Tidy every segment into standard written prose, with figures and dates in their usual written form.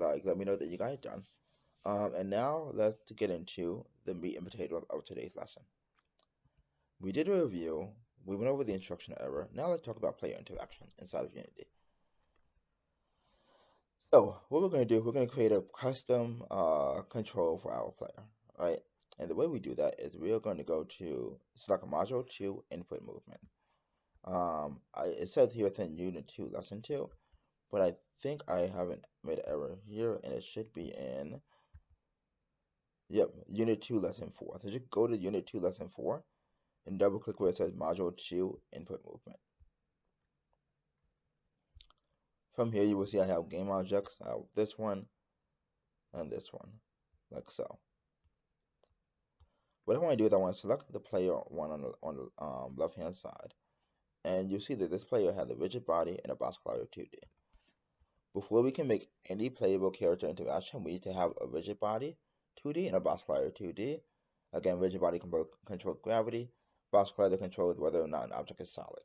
like let me know that you got it done. And now let's get into the meat and potatoes of today's lesson. We did a review, we went over the instructional error. Now let's talk about player interaction inside of Unity. So what we're going to do, we're going to create a custom control for our player, right? And the way we do that is we are going to go to select a module 2 input movement. It says here it's in Unit 2 lesson 2, but I think I haven't made an error here, and it should be in, yep, Unit 2 lesson 4. So just go to Unit 2 lesson 4 and double click where it says module 2 input movement. From here you will see I have game objects. I have this one and this one, like so. What I want to do is I want to select the player one on the left hand side, and you see that this player has a rigid body and a box collider 2D. Before we can make any playable character interaction, we need to have a rigid body 2D and a box collider 2D. Again, rigid body controls gravity, box collider controls whether or not an object is solid.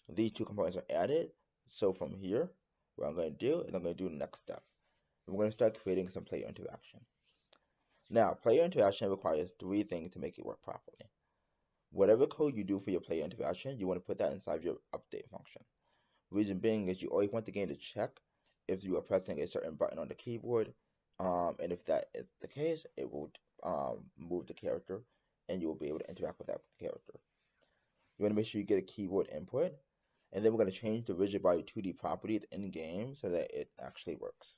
These two components are added, so from here, what I'm going to do is I'm going to do the next step. We're going to start creating some player interaction. Now, player interaction requires 3 things to make it work properly. Whatever code you do for your player interaction, you want to put that inside your update function. Reason being is you always want the game to check if you are pressing a certain button on the keyboard, and if that is the case, it will move the character, and you will be able to interact with that character. You want to make sure you get a keyboard input, and then we're going to change the rigid body 2D properties in game so that it actually works.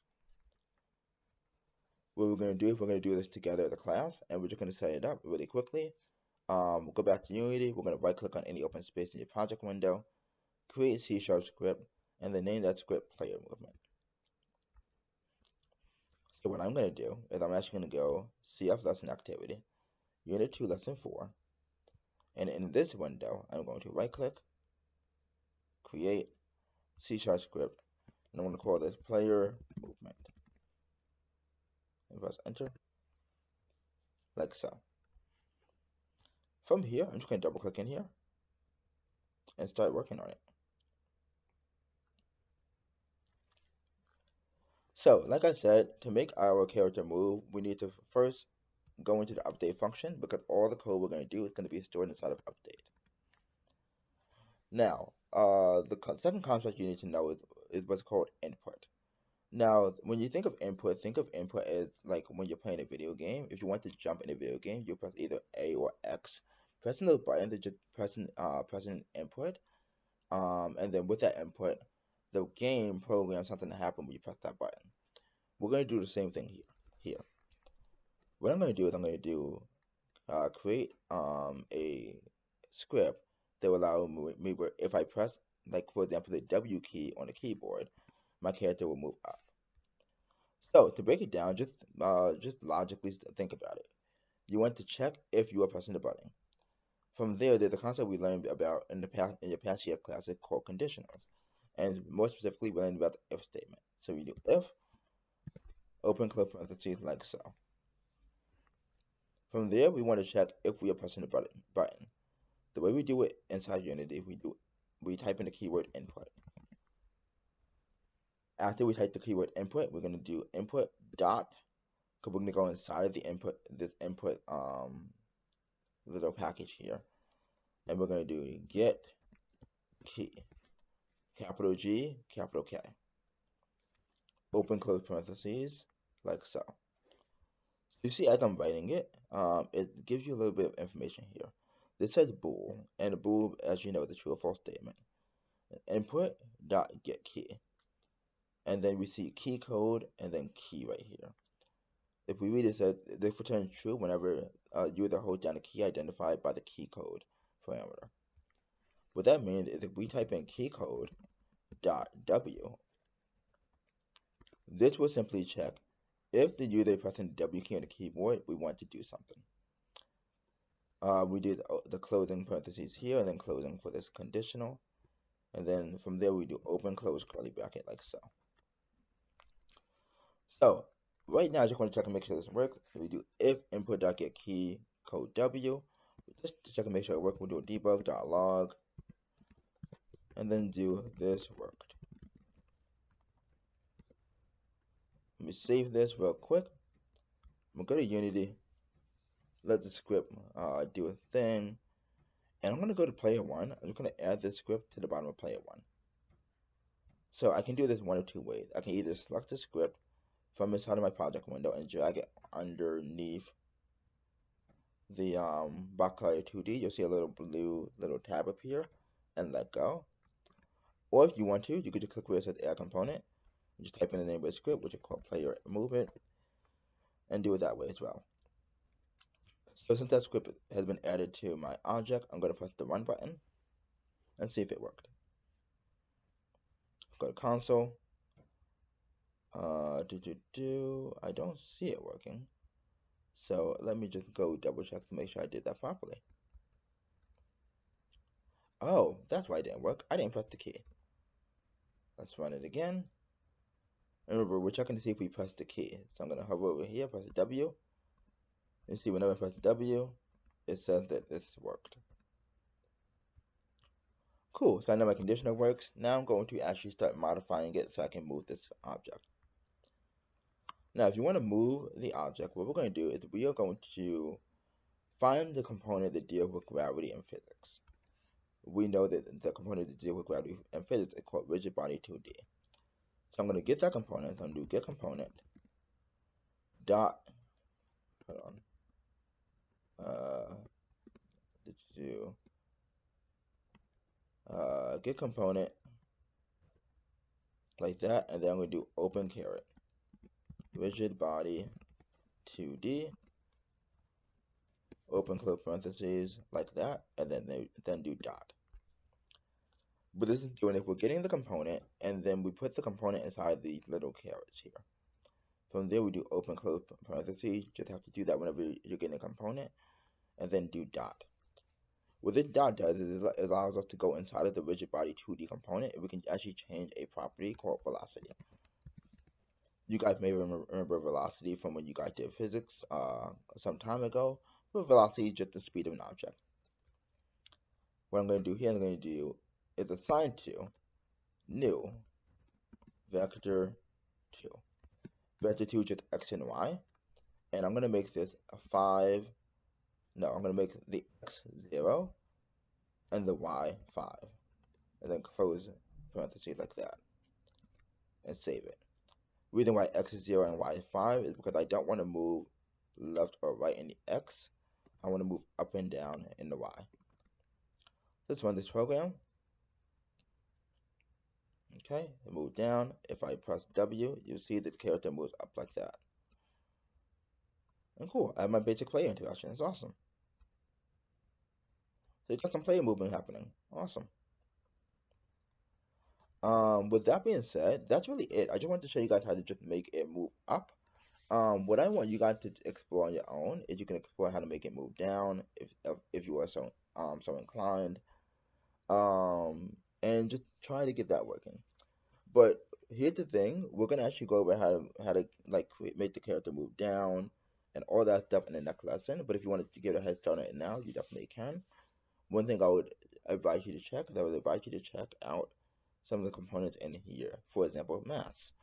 What we're going to do is we're going to do this together as a class, and we're just going to set it up really quickly. We'll go back to Unity. We're going to right click on any open space in your project window, create C# script, and then name that script player movement. So what I'm going to do is I'm actually going to go CF lesson activity, Unit 2 lesson 4, and in this window I'm going to right click, create C# script, and I'm going to call this player movement. And press enter, like so. From here, I'm just going to double click in here and start working on it. So, like I said, to make our character move, we need to first go into the update function because all the code we're going to do is going to be stored inside of update. Now, the second concept you need to know is what's called input. Now, when you think of input as like when you're playing a video game. If you want to jump in a video game, you press either A or X. Pressing those buttons is just pressing input. And then with that input, the game programs something to happen when you press that button. We're going to do the same thing here. What I'm going to do is I'm going to create a script that will allow me where if I press, like for example, the W key on the keyboard, my character will move up. So to break it down, just logically think about it. You want to check if you are pressing the button. From there, there's a concept we learned about in your past year classes called conditionals, and more specifically, we learned about the if statement. So we do if, open close parentheses, like so. From there, we want to check if we are pressing the button. The way we do it inside Unity, we type in the keyword input. After we type the keyword input, we're going to do input dot, because we're going to go inside the input, this input little package here, and we're going to do get key, capital G, capital K, open close parentheses, like so. So you see, as I'm writing it, it gives you a little bit of information here. This says bool, and a bool, as you know, is a true or false statement. Input dot get key, and then we see key code and then key right here. If we read it, says this returns true whenever user holds down a key identified by the key code parameter. What that means is if we type in key code dot W, this will simply check if the user is pressing the W key on the keyboard, we want to do something. We did the closing parentheses here and then closing for this conditional. And then from there we do open close curly bracket like so. So right now I just want to check and make sure this works. So we do if input.get key code W. Just to check and make sure it works, we'll do a debug.log and then do this worked. save this real quick. I'm gonna go to Unity, let the script do a thing, and I'm gonna go to player one. I'm just gonna add this script to the bottom of player one. So I can do this one of two ways. I can either select the script from inside of my project window and drag it underneath the box color 2D. You'll see a little blue little tab appear and let go. Or if you want to, you could just click where it says add component and just type in the name of the script, which is called player move it, and do it that way as well. So since that script has been added to my object, I'm going to press the run button and see if it worked. Go to console. I don't see it working. So let me just go double check to make sure I did that properly. Oh, that's why it didn't work. I didn't press the key. Let's run it again. Remember, we're checking to see if we press the key. So I'm going to hover over here, press the W. And see, whenever I press W, it says that this worked. Cool, so I know my conditioner works. Now I'm going to actually start modifying it so I can move this object. Now, if you want to move the object, what we're going to do is we are going to find the component that deals with gravity and physics. We know that the component that deals with gravity and physics is called rigid body 2D. So I'm going to get that component. So I'm going to do get component dot, hold on, get component like that, and then I'm going to do open caret rigid body 2D, open close parentheses like that, and then do dot. But this is doing if we're getting the component, and then we put the component inside the little carets here. From there we do open close parentheses. Just have to do that whenever you're getting a component, and then do dot. What this dot does is it allows us to go inside of the rigid body 2D component, and we can actually change a property called velocity. You guys may remember velocity from when you guys did physics some time ago, but velocity is just the speed of an object. What I'm going to do here, I'm going to do is assign to new vector 2. Vector 2 is just x and y, and I'm going to make this a 5. No, I'm going to make the x 0 and the y 5, and then close parentheses like that, and save it. The reason why x is 0 and y is 5 is because I don't want to move left or right in the x. I want to move up and down in the y. Let's run this program. Okay, move down. If I press W, you'll see the character moves up like that. And cool, I have my basic player interaction. It's awesome. So you got some player movement happening. Awesome. With that being said, that's really it. I just wanted to show you guys how to just make it move up. What I want you guys to explore on your own is you can explore how to make it move down if you are so inclined. And just try to get that working. But here's the thing: we're gonna actually go over how to like make the character move down and all that stuff in the next lesson. But if you wanted to get a head start on it now, you definitely can. One thing I would advise you to check is I would advise you to check out some of the components in here. For example, mass.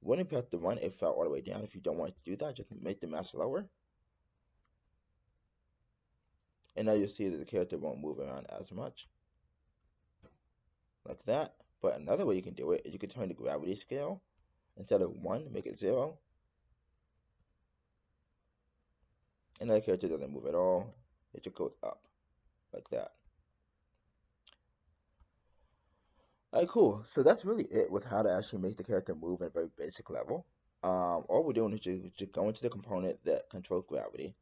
When you press the run, it fell all the way down. If you don't want to do that, just make the mass lower. And now you'll see that the character won't move around as much. Like that. But another way you can do it is you can turn the gravity scale. Instead of 1, make it 0. And that character doesn't move at all. It just goes up. Like that. Alright, cool. So that's really it with how to actually make the character move at a very basic level. All we're doing is just going to the component that controls gravity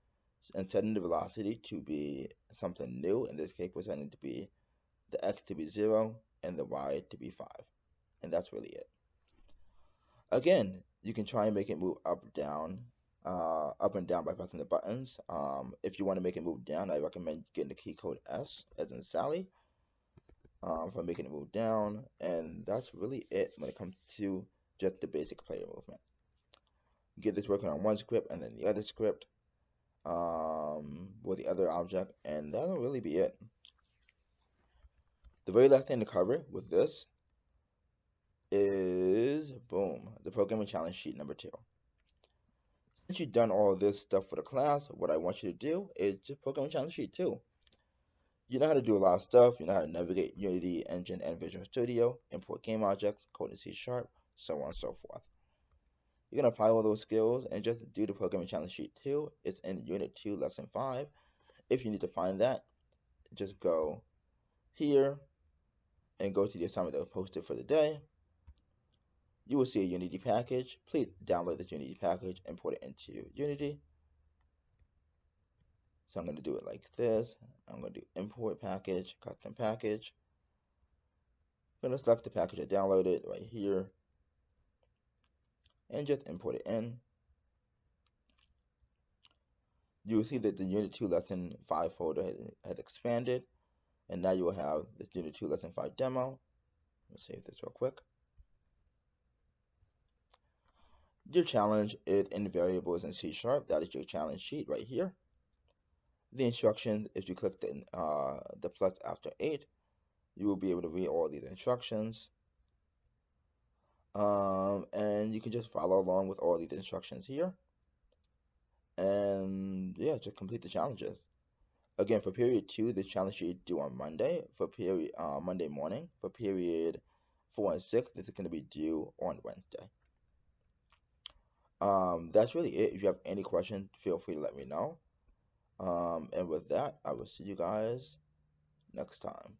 and setting the velocity to be something new. In this case, we're setting it to be the x to be 0 and the y to be 5. And that's really it. Again, you can try and make it move up and down by pressing the buttons. If you want to make it move down, I recommend getting the key code S as in Sally for making it move down. And that's really it when it comes to just the basic player movement. Get this working on one script and then the other script with the other object, and that'll really be it. The very last thing to cover with this is, boom, the programming challenge sheet number 2. Since you've done all this stuff for the class, what I want you to do is just programming challenge sheet 2. You know how to do a lot of stuff. You know how to navigate Unity, Engine, and Visual Studio, import game objects, code in C Sharp, so on and so forth. You're going to apply all those skills and just do the programming challenge sheet 2. It's in Unit 2, Lesson 5. If you need to find that, just go here and go to the assignment that was posted for the day. You will see a Unity package. Please download this Unity package, import it into Unity. So I'm going to do it like this. I'm going to do import package, custom package. I'm going to select the package I downloaded right here and just import it in. You will see that the Unit 2 Lesson 5 folder has expanded, and now you will have this Unit 2 Lesson 5 demo. Let's save this real quick. Your challenge is in variables in C Sharp. That is your challenge sheet right here. The instructions, if you click the plus after 8, you will be able to read all these instructions. And you can just follow along with all these instructions here. And yeah, just complete the challenges. Again, for period 2, this challenge sheet is due on Monday. For period Monday morning. For period 4 and 6, this is going to be due on Wednesday. That's really it. If you have any questions, feel free to let me know. And with that, I will see you guys next time.